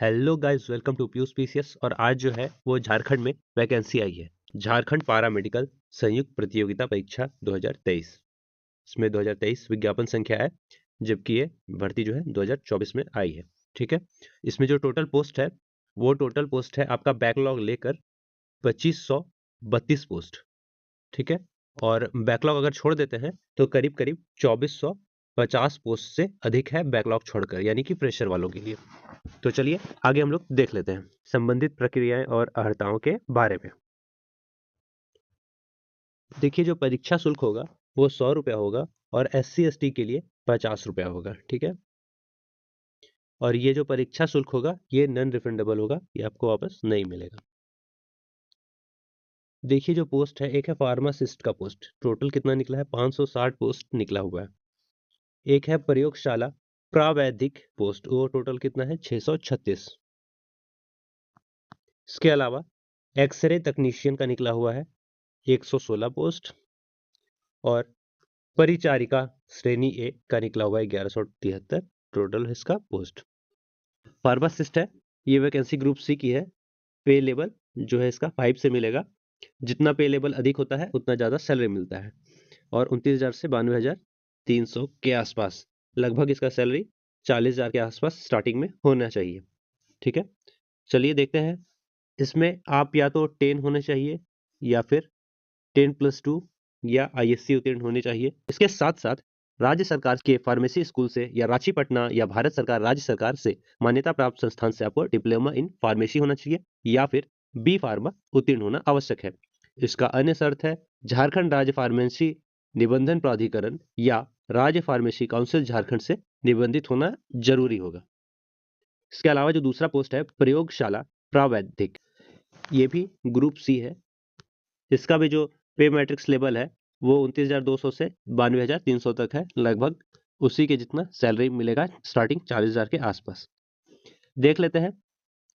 Hello guys, welcome to Piyush PCS. और आज जो है वो झारखंड में वैकेंसी आई है। झारखंड पारा मेडिकल संयुक्त प्रतियोगिता परीक्षा 2023। इसमें 2023 विज्ञापन संख्या है, जबकि ये भर्ती जो है 2024 में आई है। ठीक है। इसमें जो टोटल पोस्ट है वो टोटल पोस्ट है आपका बैकलॉग लेकर 2532 पोस्ट। ठीक है। और बैकलॉग अगर छोड़ देते हैं तो करीब करीब 2450 पोस्ट से अधिक है बैकलॉग छोड़कर, यानी कि प्रेशर वालों के लिए। तो चलिए आगे हम लोग देख लेते हैं संबंधित प्रक्रियाएं और अर्हताओं के बारे में। देखिए, जो परीक्षा शुल्क होगा वो 100 रुपया होगा और SC ST के लिए 50 रुपया होगा। ठीक है। और ये जो परीक्षा शुल्क होगा ये नॉन रिफंडेबल होगा, ये आपको वापस नहीं मिलेगा। देखिए, जो पोस्ट है, एक है फार्मासिस्ट का पोस्ट। टोटल कितना निकला है? 560 पोस्ट निकला हुआ है। एक है प्रयोगशाला प्रावैधिक पोस्ट, वो टोटल कितना है? 636। इसके अलावा एक्सरे तकनीशियन का निकला हुआ है 116 पोस्ट। और परिचारिका श्रेणी ए का निकला हुआ है 1173 टोटल इसका पोस्ट। फार्मासिस्ट है, ये वैकेंसी ग्रुप सी की है। पे लेवल जो है इसका 5 से मिलेगा। जितना पे लेवल अधिक होता है उतना ज्यादा सैलरी मिलता है। और 29,000 से 92,300 के आसपास लगभग इसका सैलरी 40,000 के आसपास स्टार्टिंग में होना चाहिए। ठीक है। चलिए देखते हैं। इसमें आप या तो 10 होने चाहिए या फिर 10+2 या ISC उत्तीर्ण होने चाहिए। इसके साथ साथ राज्य सरकार के फार्मेसी स्कूल से या रांची पटना या भारत सरकार राज्य सरकार से मान्यता प्राप्त संस्थान से आपको डिप्लोमा इन फार्मेसी होना चाहिए या फिर बी फार्मा उत्तीर्ण होना आवश्यक है। इसका अन्य शर्त है झारखंड राज्य फार्मेसी निबंधन प्राधिकरण या राज्य फार्मेसी काउंसिल झारखंड से निबंधित होना जरूरी होगा। इसके अलावा जो दूसरा पोस्ट है प्रयोगशाला प्रावैधिक, ये भी ग्रुप सी है। इसका भी जो पे मैट्रिक्स लेवल है वो 29,200 से 92,300 तक है। लगभग उसी के जितना सैलरी मिलेगा, स्टार्टिंग 40,000 के आसपास। देख लेते हैं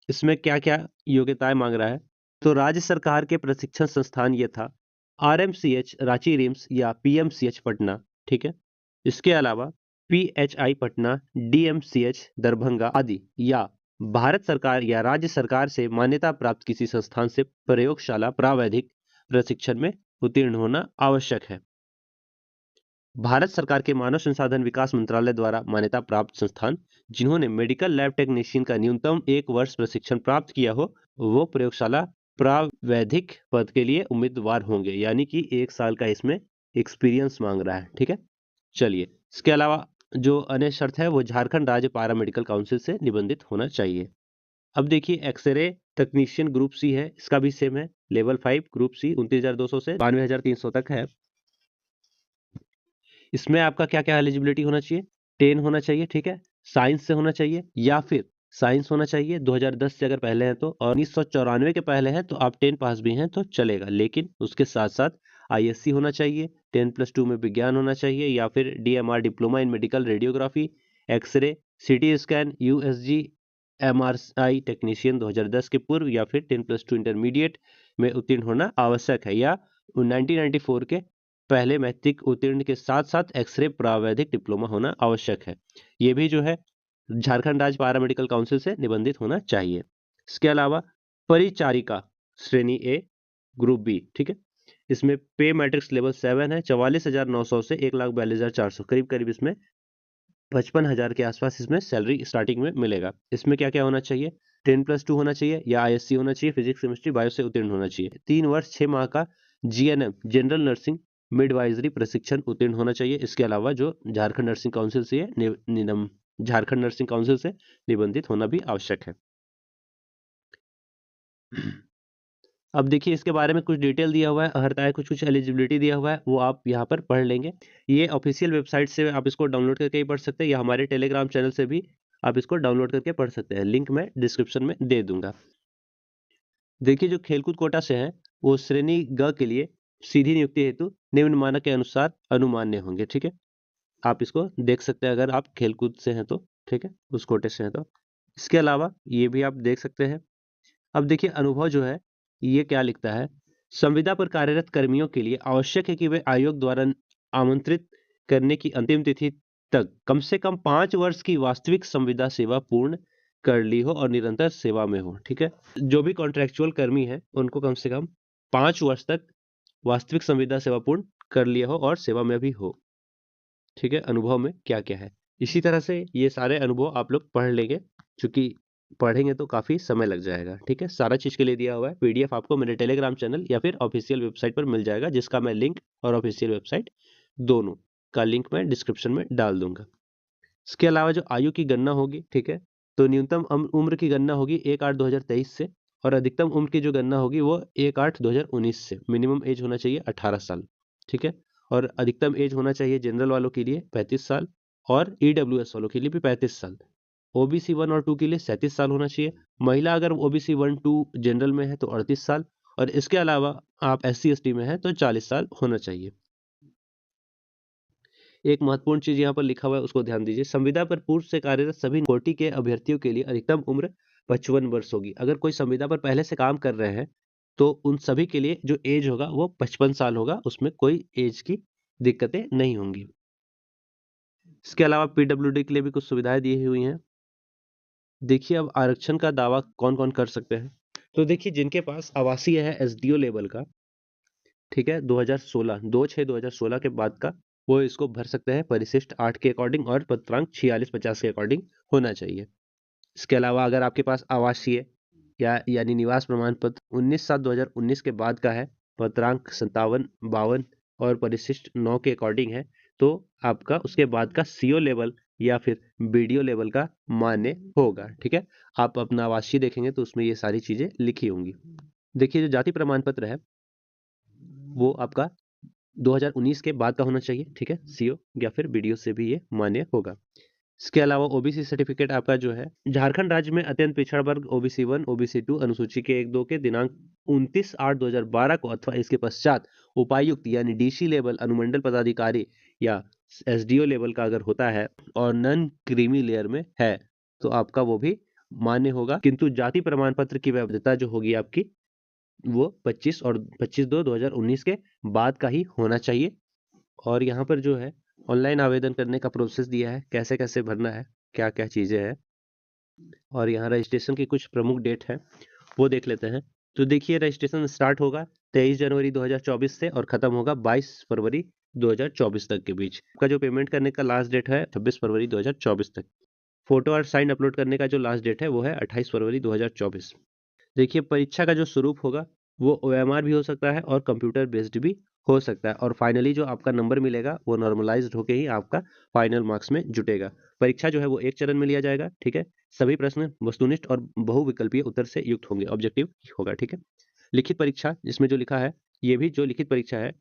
इसमें क्या क्या योग्यताएं मांग रहा है। तो राज्य सरकार के प्रशिक्षण संस्थान ये था RMCH रांची रिम्स या PMCH पटना। ठीक है। इसके अलावा PHI पटना, DMCH दरभंगा आदि, या भारत सरकार या राज्य सरकार से मान्यता प्राप्त किसी संस्थान से प्रयोगशाला प्रावैधिक प्रशिक्षण में उत्तीर्ण होना आवश्यक है। भारत सरकार के मानव संसाधन विकास मंत्रालय द्वारा मान्यता प्राप्त संस्थान जिन्होंने मेडिकल लैब टेक्नीशियन का न्यूनतम 1 वर्ष प्रशिक्षण प्राप्त किया हो वो प्रयोगशाला प्रावैधिक पद के लिए उम्मीदवार होंगे, यानी कि 1 साल का इसमें एक्सपीरियंस मांग रहा है। ठीक है। चलिए, इसके अलावा जो अन्य शर्त है वो झारखंड राज्य पारा मेडिकल काउंसिल से निबंधित होना चाहिए। अब देखिए, एक्सरे टेक्नीशियन ग्रुप सी है, इसका भी सेम है। लेवल 5 ग्रुप सी 29,200 से 92,300 तक है। इसमें आपका क्या क्या एलिजिबिलिटी होना चाहिए? 10 होना चाहिए। ठीक है। साइंस से होना चाहिए या फिर साइंस होना चाहिए 2010 से अगर पहले हैं तो, और 1994 के पहले हैं तो आप 10 पास भी हैं तो चलेगा। लेकिन उसके साथ साथ ISC होना चाहिए, 10+2 में विज्ञान होना चाहिए, या फिर DMR diploma in medical radiography, X-ray, CT scan, USG MRI technician 2010 के पूर्व या फिर 10+2 इंटरमीडिएट में उत्तीर्ण होना आवश्यक है, या 1994 के पहले मैट्रिक उत्तीर्ण के साथ साथ एक्सरे प्रावैधिक डिप्लोमा होना आवश्यक है। ये भी जो है झारखंड राज्य पारा मेडिकल काउंसिल से निबंधित होना चाहिए। इसके अलावा परिचारिका श्रेणी ए ग्रुप बी। ठीक है। इसमें पे मैट्रिक्स लेवल 7 है। 44,900 से 1,42,400 करीब करीब इसमें 55,000 के आसपास इसमें सैलरी स्टार्टिंग में मिलेगा। इसमें क्या क्या होना चाहिए? 10+2 होना चाहिए या ISC होना चाहिए, फिजिक्स केमिस्ट्री बायो से उत्तीर्ण होना चाहिए। 3 वर्ष 6 माह का GNM जनरल नर्सिंग मिडवाइजरी प्रशिक्षण उत्तीर्ण होना चाहिए। इसके अलावा जो झारखंड नर्सिंग काउंसिल से झारखंड नर्सिंग काउंसिल से निबंधित होना भी आवश्यक है। अब देखिए, इसके बारे में कुछ डिटेल दिया हुआ है, अर्हताएं कुछ कुछ एलिजिबिलिटी दिया हुआ है, वो आप यहाँ पर पढ़ लेंगे। ये ऑफिशियल वेबसाइट से आप इसको डाउनलोड करके ही पढ़ सकते हैं, या हमारे टेलीग्राम चैनल से भी आप इसको डाउनलोड करके पढ़ सकते हैं। लिंक मैं डिस्क्रिप्शन में दे दूंगा। देखिए, जो खेलकूद कोटा से हैं वो श्रेणी ग के लिए सीधी नियुक्ति हेतु निम्न मानक के अनुसार अनुमान्य होंगे। ठीक है। आप इसको देख सकते हैं अगर आप खेलकूद से हैं तो। ठीक है, उस कोटे से हैं तो। इसके अलावा ये भी आप देख सकते हैं। अब देखिए, अनुभव जो है ये क्या लिखता है, संविदा पर कार्यरत कर्मियों के लिए आवश्यक है कि वे आयोग द्वारा आमंत्रित करने की अंतिम तिथि तक कम से कम 5 वर्ष की वास्तविक संविदा सेवा पूर्ण कर ली हो और निरंतर सेवा में हो। ठीक है, जो भी कॉन्ट्रेक्चुअल कर्मी है उनको कम से कम 5 वर्ष तक वास्तविक संविदा सेवा पूर्ण कर लिया हो और सेवा में भी हो। ठीक है, अनुभव में क्या क्या है, इसी तरह से ये सारे अनुभव आप लोग पढ़ लेंगे, क्योंकि पढ़ेंगे तो काफी समय लग जाएगा। ठीक है, सारा चीज के लिए दिया हुआ है, पीडीएफ आपको मेरे टेलीग्राम चैनल या फिर ऑफिशियल वेबसाइट पर मिल जाएगा, जिसका मैं लिंक और ऑफिशियल वेबसाइट दोनों का लिंक मैं डिस्क्रिप्शन में डाल दूंगा। इसके अलावा जो आयु की गणना होगी, ठीक है, तो न्यूनतम उम्र की गणना होगी 1/8/2023 से, और अधिकतम उम्र की जो गणना होगी वो 1/8/2019 से। मिनिमम एज होना चाहिए 18 साल। ठीक है, और अधिकतम एज होना चाहिए जनरल वालों के लिए 35 साल और ईडब्ल्यूएस वालों के लिए भी 35 साल। ओबीसी 1 और 2 के लिए 37 साल होना चाहिए। महिला अगर ओबीसी 1-2 जनरल में है तो 38 साल, और इसके अलावा आप SC/ST में है तो 40 साल होना चाहिए। एक महत्वपूर्ण चीज यहाँ पर लिखा हुआ है, उसको ध्यान दीजिए। संविदा पर पूर्व से कार्यरत सभी कोटि के अभ्यर्थियों के लिए अधिकतम उम्र 55 वर्ष होगी। अगर कोई संविदा पर पहले से काम कर रहे हैं तो उन सभी के लिए जो एज होगा वो 55 साल होगा, उसमें कोई एज की दिक्कतें नहीं होंगी। इसके अलावा पीडब्ल्यूडी के लिए भी कुछ सुविधाएं दी हुई हैं। देखिए, अब आरक्षण का दावा कौन कौन कर सकते हैं, तो देखिए जिनके पास आवासीय है SDO लेवल का, ठीक है, 2016 2/6/2016 के बाद का, वो इसको भर सकते हैं परिशिष्ट 8 के अकॉर्डिंग, और पत्रांक 46-50 के अकॉर्डिंग होना चाहिए। इसके अलावा अगर आपके पास आवासीय यानी निवास प्रमाण पत्र 19/7/2019 के बाद का है, पत्रांक 57-52 और परिशिष्ट 9 के अकॉर्डिंग है, तो आपका उसके बाद का CO लेवल या फिर BDO लेवल का मान्य होगा। ठीक है, आप अपना आवासीय देखेंगे तो उसमें ये सारी चीजें लिखी होंगी। देखिए, जो जाति प्रमाण पत्र है वो आपका 2019 के बाद का होना चाहिए। ठीक है, CO या फिर BDO से भी ये मान्य होगा। इसके अलावा OBC सर्टिफिकेट आपका जो है, झारखंड राज्य में अत्यंत पिछड़ा वर्ग OBC 1 OBC 2 अनुसूची के 1-2 के दिनांक 29/8/2012 को अथवा इसके पश्चात उपायुक्त यानी DC लेवल अनुमंडल पदाधिकारी या SDO लेवल का अगर होता है और नॉन क्रीमी लेयर में है तो आपका वो भी मान्य होगा, किंतु जाति प्रमाण पत्र की वैधता जो होगी आपकी वो 25/2/2019 के बाद का ही होना चाहिए। और यहाँ पर जो है ऑनलाइन आवेदन करने का प्रोसेस दिया है, कैसे कैसे भरना है, क्या क्या चीजें हैं, और यहाँ रजिस्ट्रेशन की कुछ प्रमुख डेट है वो देख लेते हैं। तो देखिए, रजिस्ट्रेशन स्टार्ट होगा 23 जनवरी 2024 से और खत्म होगा 22 फरवरी 2024 तक के बीच। आपका जो पेमेंट करने का लास्ट डेट है 26 फरवरी 2024 तक। फोटो और साइन अपलोड करने का जो लास्ट डेट है वो है 28 फरवरी 2024। देखिए, परीक्षा का जो स्वरूप होगा वो OMR भी हो सकता है और कंप्यूटर बेस्ड भी हो सकता है, और फाइनली जो आपका नंबर मिलेगा वो नॉर्मलाइज्ड होके ही आपका फाइनल मार्क्स में जुटेगा। परीक्षा जो है वो एक चरण में लिया जाएगा। ठीक है, सभी प्रश्न वस्तुनिष्ठ और बहुविकल्पीय उत्तर से युक्त होंगे, ऑब्जेक्टिव होगा। ठीक है, लिखित परीक्षा जिसमें जो लिखा है, ये भी जो लिखित परीक्षा है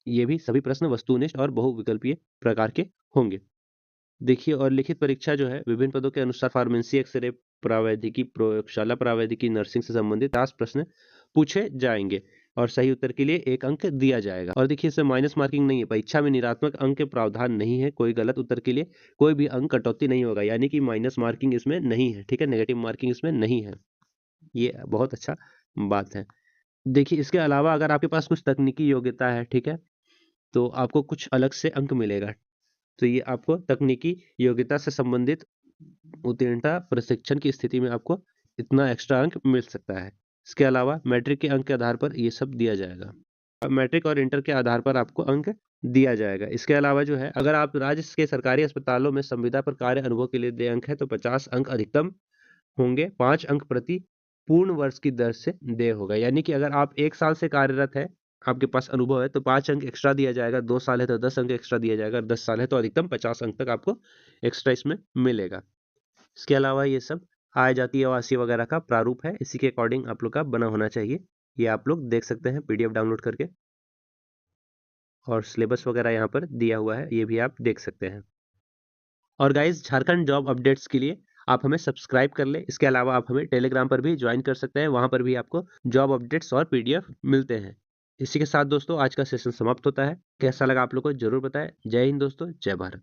ये भी सभी प्रश्न वस्तुनिष्ठ और बहुविकल्पीय प्रकार के होंगे। देखिए, और लिखित परीक्षा जो है विभिन्न पदों के अनुसार फार्मेसी, एक्सरे प्रावैधिकी, प्रयोगशाला प्रावैधिकी, नर्सिंग से संबंधित 50 प्रश्न पूछे जाएंगे और सही उत्तर के लिए 1 अंक दिया जाएगा। और देखिए, इसमें माइनस मार्किंग नहीं है, परीक्षा में निरात्मक अंक के प्रावधान नहीं है, कोई गलत उत्तर के लिए कोई भी अंक कटौती नहीं होगा, यानी कि माइनस मार्किंग इसमें नहीं है। ठीक है, नेगेटिव मार्किंग इसमें नहीं है, ये बहुत अच्छा बात है। देखिए, इसके अलावा अगर आपके पास कुछ तकनीकी योग्यता है, ठीक है, तो आपको कुछ अलग से अंक मिलेगा। तो ये आपको तकनीकी योग्यता से संबंधित उत्तीर्णता प्रशिक्षण की स्थिति में आपको इतना एक्स्ट्रा अंक मिल सकता है। इसके अलावा मैट्रिक के अंक के आधार पर ये सब दिया जाएगा। अब मैट्रिक और इंटर के आधार पर आपको अंक दिया जाएगा। इसके अलावा जो है, अगर आप राज्य के सरकारी अस्पतालों में संविदा पर कार्य अनुभव के लिए दे अंक है तो 50 अंक अधिकतम होंगे, 5 अंक प्रति पूर्ण वर्ष की दर से दे होगा। यानी कि अगर आप 1 साल से कार्यरत है, आपके पास अनुभव है, तो 5 अंक एक्स्ट्रा दिया जाएगा, 2 साल है तो 10 अंक एक्स्ट्रा दिया जाएगा, 10 साल है तो अधिकतम 50 अंक तक आपको एक्स्ट्रा इसमें मिलेगा। इसके अलावा ये सब आय जाति आवासीय वगैरह का प्रारूप है, इसी के अकॉर्डिंग आप लोग का बना होना चाहिए। ये आप लोग देख सकते हैं PDF डाउनलोड करके, और सिलेबस वगैरह यहाँ पर दिया हुआ है, ये भी आप देख सकते हैं। और गाइज, झारखंड जॉब अपडेट्स के लिए आप हमें सब्सक्राइब कर ले। इसके अलावा आप हमें टेलीग्राम पर भी ज्वाइन कर सकते हैं, वहां पर भी आपको जॉब अपडेट्स और PDF मिलते हैं। इसी के साथ दोस्तों आज का सेशन समाप्त होता है। कैसा लगा आप लोग को जरूर बताएं। जय हिंद दोस्तों, जय भारत।